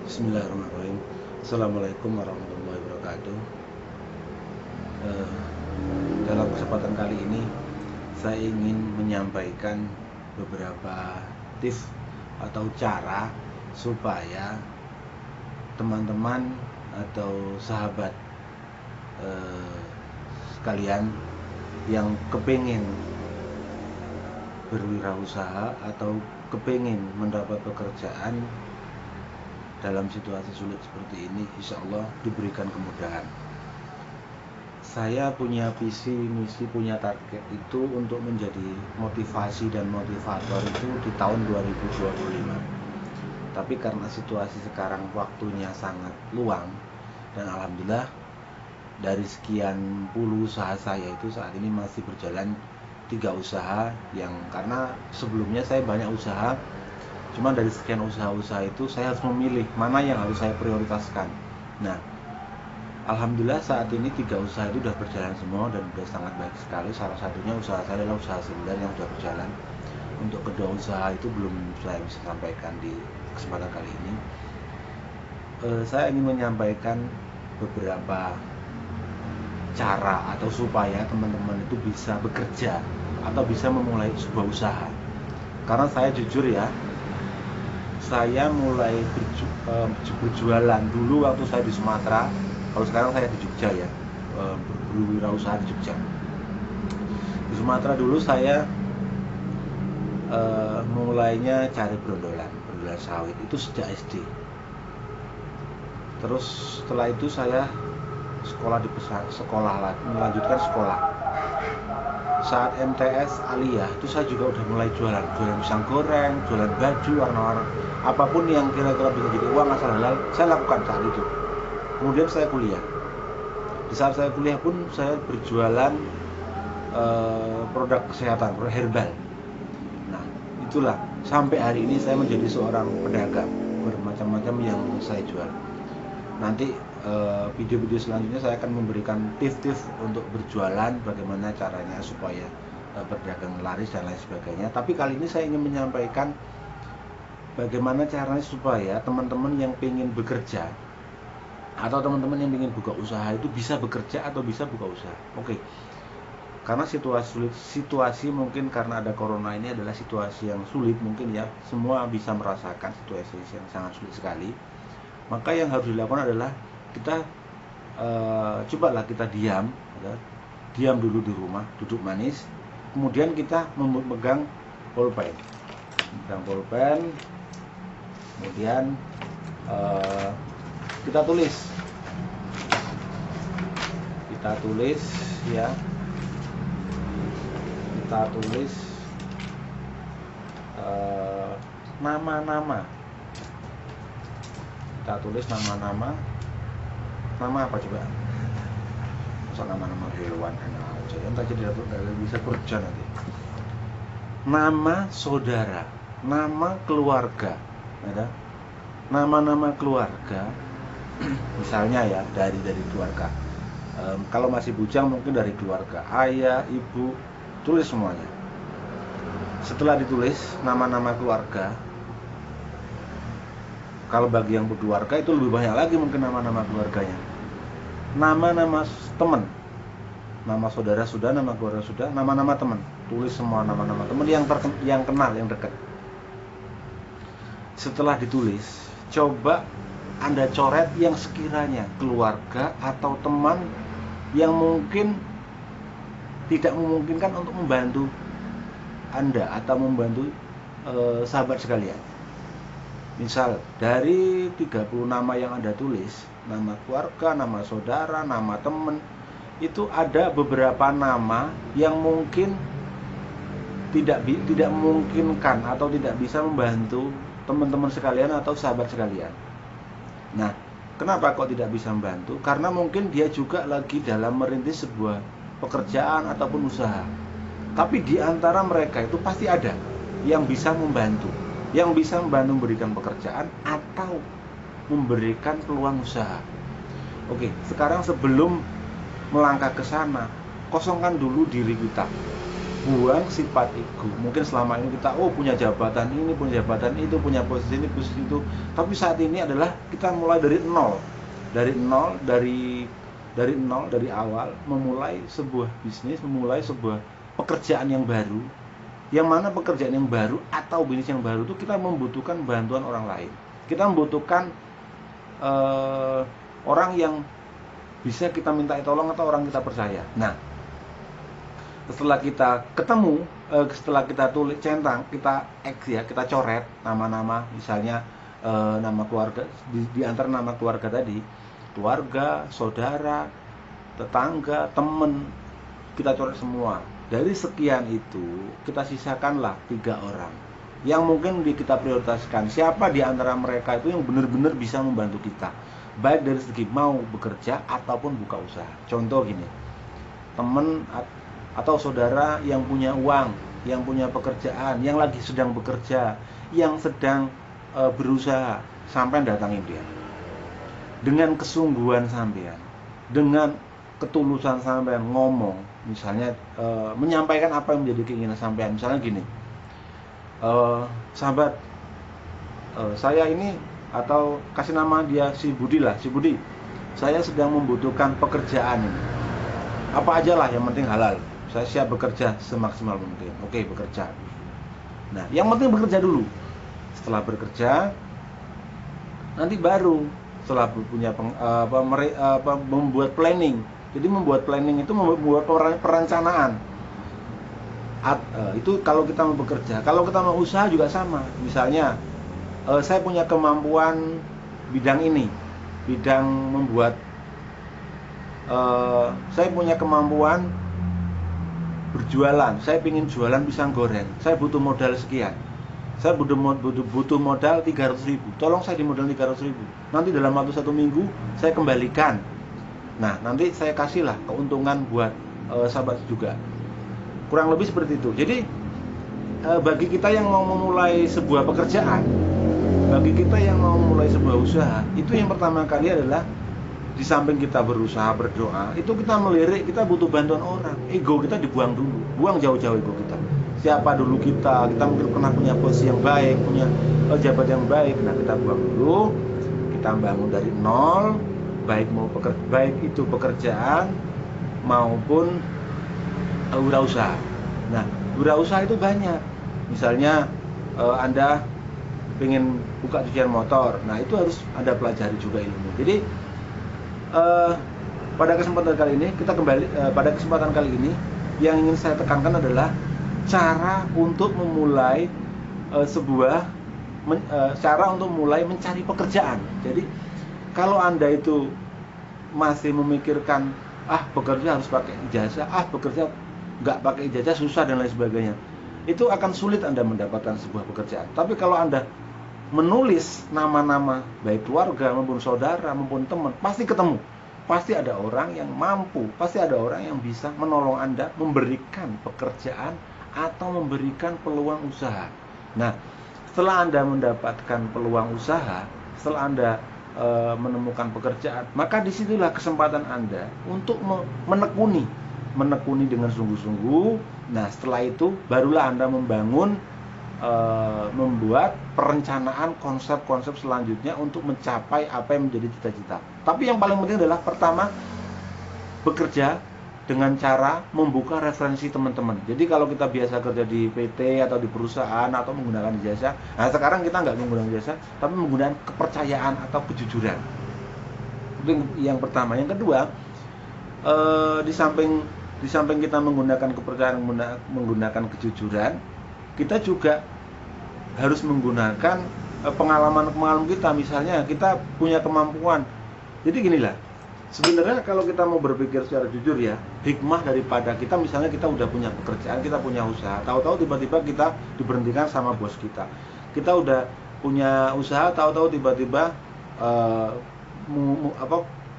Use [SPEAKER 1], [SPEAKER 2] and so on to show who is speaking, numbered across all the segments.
[SPEAKER 1] Bismillahirrahmanirrahim. Assalamualaikum warahmatullahi wabarakatuh. Eh, Dalam kesempatan kali ini saya ingin menyampaikan beberapa tips atau cara supaya teman-teman atau sahabat eh, sekalian yang kepingin berwirausaha atau kepingin mendapat pekerjaan dalam situasi sulit seperti ini, insya Allah diberikan kemudahan. Saya punya visi, misi, punya target itu untuk menjadi motivasi dan motivator itu di tahun 2025. Tapi karena situasi sekarang waktunya sangat luang, dan alhamdulillah dari sekian puluh usaha saya itu saat ini masih berjalan 3 usaha, yang karena sebelumnya saya banyak usaha. Cuma dari sekian usaha-usaha itu saya harus memilih mana yang harus saya prioritaskan. Nah, alhamdulillah saat ini 3 usaha itu sudah berjalan semua dan sudah sangat baik sekali. Salah satunya usaha saya adalah usaha seluler yang sudah berjalan. Untuk kedua usaha itu belum saya bisa sampaikan di kesempatan kali ini. Saya ingin menyampaikan beberapa cara atau supaya teman-teman itu bisa bekerja atau bisa memulai sebuah usaha. Karena saya jujur ya, saya mulai berjualan dulu waktu saya di Sumatera. Kalau sekarang saya di Jogja ya, berwirausaha di Jogja. Di Sumatera dulu saya mulainya cari berondolan sawit itu sejak SD. Terus setelah itu saya sekolah lagi, melanjutkan sekolah. Saat MTS Aliyah itu saya juga udah mulai jualan pisang goreng, jualan baju warna-warna, apapun yang kira-kira bisa jadi uang asal halal saya lakukan saat itu. Kemudian saya kuliah. Di saat saya kuliah pun saya berjualan produk kesehatan, produk herbal. Nah, itulah sampai hari ini saya menjadi seorang pedagang bermacam-macam yang saya jual. Nanti video-video selanjutnya saya akan memberikan tips-tips untuk berjualan, bagaimana caranya supaya berdagang laris dan lain sebagainya. Tapi kali ini saya ingin menyampaikan bagaimana caranya supaya teman-teman yang ingin bekerja atau teman-teman yang ingin buka usaha itu bisa bekerja atau bisa buka usaha. Oke. Karena situasi mungkin karena ada corona ini adalah situasi yang sulit, mungkin ya semua bisa merasakan situasi yang sangat sulit sekali. Maka yang harus dilakukan adalah kita cobalah kita diam dulu di rumah, duduk manis, kemudian kita memegang pulpen, kemudian kita tulis ya, kita tulis nama-nama. Kita tulis nama apa coba? Masa nama-nama hewan enak aja, entah jadi bisa kerja nanti. Nama saudara, nama keluarga, ada nama-nama keluarga. Misalnya ya dari keluarga. Kalau masih bujang mungkin dari keluarga ayah, ibu, tulis semuanya. Setelah ditulis nama-nama keluarga, kalau bagi yang berkeluarga itu lebih banyak lagi mungkin nama-nama keluarganya. Nama-nama teman, nama saudara sudah, nama keluarga sudah, nama-nama teman, tulis semua nama-nama teman yang kenal, yang dekat. Setelah ditulis, coba Anda coret yang sekiranya keluarga atau teman yang mungkin tidak memungkinkan untuk membantu Anda atau membantu sahabat sekalian. Misal dari 30 nama yang Anda tulis, nama keluarga, nama saudara, nama teman, itu ada beberapa nama yang mungkin tidak memungkinkan atau tidak bisa membantu teman-teman sekalian atau sahabat sekalian. Nah, kenapa kok tidak bisa membantu? Karena mungkin dia juga lagi dalam merintis sebuah pekerjaan ataupun usaha. Tapi di antara mereka itu pasti ada yang bisa membantu, memberikan pekerjaan atau memberikan peluang usaha. Oke, sekarang sebelum melangkah ke sana, kosongkan dulu diri kita. buang sifat ego. Mungkin selama ini kita punya jabatan ini, punya jabatan itu, punya posisi ini, posisi itu. Tapi saat ini adalah kita mulai dari nol. Dari nol, dari awal memulai sebuah bisnis, memulai sebuah pekerjaan yang baru. Yang mana pekerjaan yang baru atau bisnis yang baru itu kita membutuhkan bantuan orang lain. Kita membutuhkan orang yang bisa kita minta tolong atau orang kita percaya. Nah, setelah kita ketemu, setelah kita tulis centang, kita kita coret nama-nama, misalnya nama keluarga, di antara nama keluarga tadi, keluarga, saudara, tetangga, teman, kita coret semua. Dari sekian itu kita sisakanlah 3 orang yang mungkin kita prioritaskan. Siapa di antara mereka itu yang benar-benar bisa membantu kita, baik dari segi mau bekerja ataupun buka usaha. Contoh gini, teman atau saudara yang punya uang, yang punya pekerjaan, yang lagi sedang bekerja, yang sedang berusaha, sampai datangin dia dengan kesungguhan sampean, dengan ketulusan sampean ngomong, misalnya menyampaikan apa yang menjadi keinginan sampean. Misalnya gini, sahabat, saya ini, atau kasih nama dia si Budi lah, si Budi, saya sedang membutuhkan pekerjaan ini, apa aja lah, yang penting halal, saya siap bekerja semaksimal mungkin. Oke, bekerja. Nah, yang penting bekerja dulu. Setelah bekerja, nanti baru setelah punya membuat planning. Jadi membuat planning itu membuat perencanaan. Itu kalau kita mau bekerja. Kalau kita mau usaha juga sama. Misalnya, saya punya kemampuan bidang ini, bidang membuat. Saya punya kemampuan berjualan. Saya ingin jualan pisang goreng. Saya butuh modal sekian. Saya butuh modal 300.000. Tolong saya di modal 300.000. Nanti dalam waktu 1 minggu saya kembalikan. Nah, nanti saya kasihlah keuntungan buat sahabat juga. Kurang lebih seperti itu. Jadi bagi kita yang mau memulai sebuah pekerjaan, bagi kita yang mau memulai sebuah usaha, itu yang pertama kali adalah di samping kita berusaha, berdoa, itu kita melirik, kita butuh bantuan orang. Ego kita dibuang dulu. Buang jauh-jauh ego kita. Siapa dulu kita mungkin pernah punya posisi yang baik, punya jabatan yang baik. Nah, kita buang dulu. Kita bangun dari nol, baik itu pekerjaan maupun wirausaha. Nah, wirausaha itu banyak. Misalnya Anda ingin buka cucian motor, nah itu harus Anda pelajari juga ilmu. Jadi pada kesempatan kali ini pada kesempatan kali ini yang ingin saya tekankan adalah cara untuk memulai cara untuk mulai mencari pekerjaan. Jadi kalau Anda itu masih memikirkan bekerja harus pakai ijazah, bekerja nggak pakai ijazah susah dan lain sebagainya, itu akan sulit Anda mendapatkan sebuah pekerjaan. Tapi kalau Anda menulis nama-nama baik keluarga maupun saudara maupun teman, pasti ketemu. Pasti ada orang yang mampu, pasti ada orang yang bisa menolong Anda, memberikan pekerjaan atau memberikan peluang usaha. Nah, setelah Anda mendapatkan peluang usaha, setelah Anda menemukan pekerjaan, maka disitulah kesempatan Anda untuk menekuni dengan sungguh-sungguh. Nah, setelah itu barulah Anda membuat perencanaan konsep-konsep selanjutnya untuk mencapai apa yang menjadi cita-cita. Tapi yang paling penting adalah pertama, bekerja dengan cara membuka referensi teman-teman. Jadi kalau kita biasa kerja di PT atau di perusahaan atau menggunakan ijazah, nah sekarang kita nggak menggunakan ijazah, tapi menggunakan kepercayaan atau kejujuran. Itu yang pertama. Yang kedua, di samping kita menggunakan kepercayaan, menggunakan kejujuran, kita juga harus menggunakan pengalaman kita. Misalnya kita punya kemampuan. Jadi ginilah, sebenarnya kalau kita mau berpikir secara jujur ya, hikmah daripada kita, misalnya kita udah punya pekerjaan, kita punya usaha, tahu-tahu tiba-tiba kita diberhentikan sama bos kita. Kita udah punya usaha, tahu-tahu tiba-tiba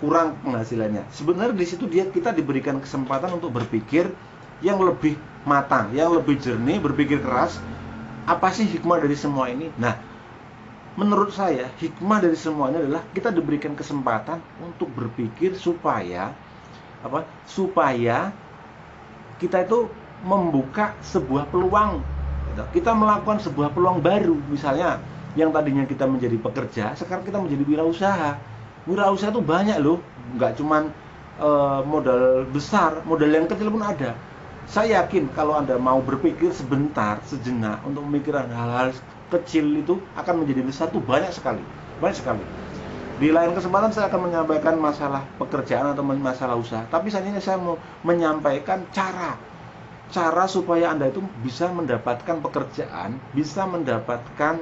[SPEAKER 1] kurang penghasilannya. Sebenarnya di situ kita diberikan kesempatan untuk berpikir yang lebih matang, yang lebih jernih, berpikir keras. Apa sih hikmah dari semua ini? Nah, menurut saya hikmah dari semuanya adalah kita diberikan kesempatan untuk berpikir supaya kita itu membuka sebuah peluang. Kita melakukan sebuah peluang baru, misalnya yang tadinya kita menjadi pekerja, sekarang kita menjadi wirausaha. Wirausaha itu banyak loh, nggak cuman modal besar, modal yang kecil pun ada. Saya yakin kalau Anda mau berpikir sebentar, sejenak untuk memikirkan hal-hal kecil itu akan menjadi besar, tuh banyak sekali, banyak sekali. Di lain kesempatan saya akan menyampaikan masalah pekerjaan atau masalah usaha, tapi saat ini saya mau menyampaikan cara supaya Anda itu bisa mendapatkan pekerjaan, bisa mendapatkan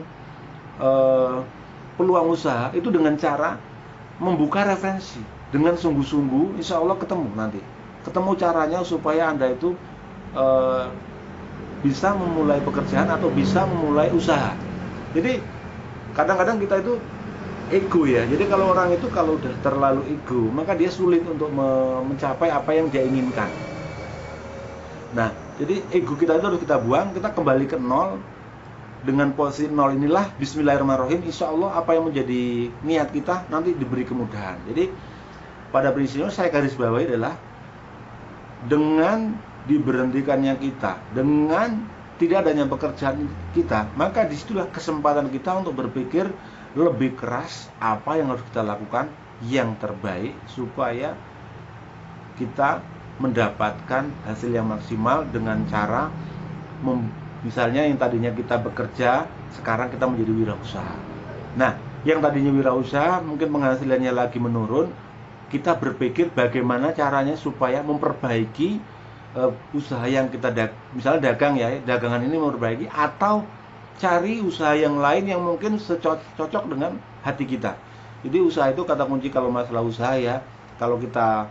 [SPEAKER 1] peluang usaha itu dengan cara membuka referensi dengan sungguh-sungguh. Insya Allah ketemu caranya supaya Anda itu bisa memulai pekerjaan atau bisa memulai usaha. Jadi kadang-kadang kita itu ego ya. Jadi kalau orang itu kalau udah terlalu ego, maka dia sulit untuk mencapai apa yang dia inginkan. Nah, jadi ego kita itu harus kita buang, kita kembali ke nol. Dengan posisi nol inilah bismillahirrahmanirrahim, insya Allah apa yang menjadi niat kita nanti diberi kemudahan. Jadi pada prinsipnya saya garis bawahi adalah dengan diberhentikannya kita, dengan tidak adanya pekerjaan kita, maka disitulah kesempatan kita untuk berpikir lebih keras apa yang harus kita lakukan yang terbaik supaya kita mendapatkan hasil yang maksimal dengan cara misalnya yang tadinya kita bekerja, sekarang kita menjadi wirausaha. Nah, yang tadinya wirausaha mungkin penghasilannya lagi menurun, kita berpikir bagaimana caranya supaya memperbaiki usaha yang kita misalnya dagang ya, dagangan ini memperbaiki, atau cari usaha yang lain yang mungkin cocok dengan hati kita. Jadi usaha itu kata kunci kalau masalah usaha ya, kalau kita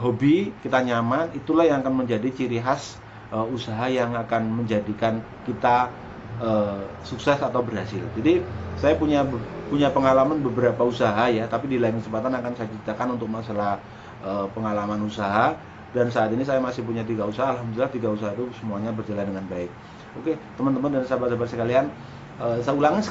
[SPEAKER 1] hobi, kita nyaman, itulah yang akan menjadi ciri khas usaha yang akan menjadikan kita sukses atau berhasil. Jadi saya punya pengalaman beberapa usaha ya, tapi di lain kesempatan akan saya ceritakan untuk masalah pengalaman usaha. Dan saat ini saya masih punya 3 usaha, alhamdulillah 3 usaha itu semuanya berjalan dengan baik. Oke, teman-teman dan sahabat-sahabat sekalian, saya ulangi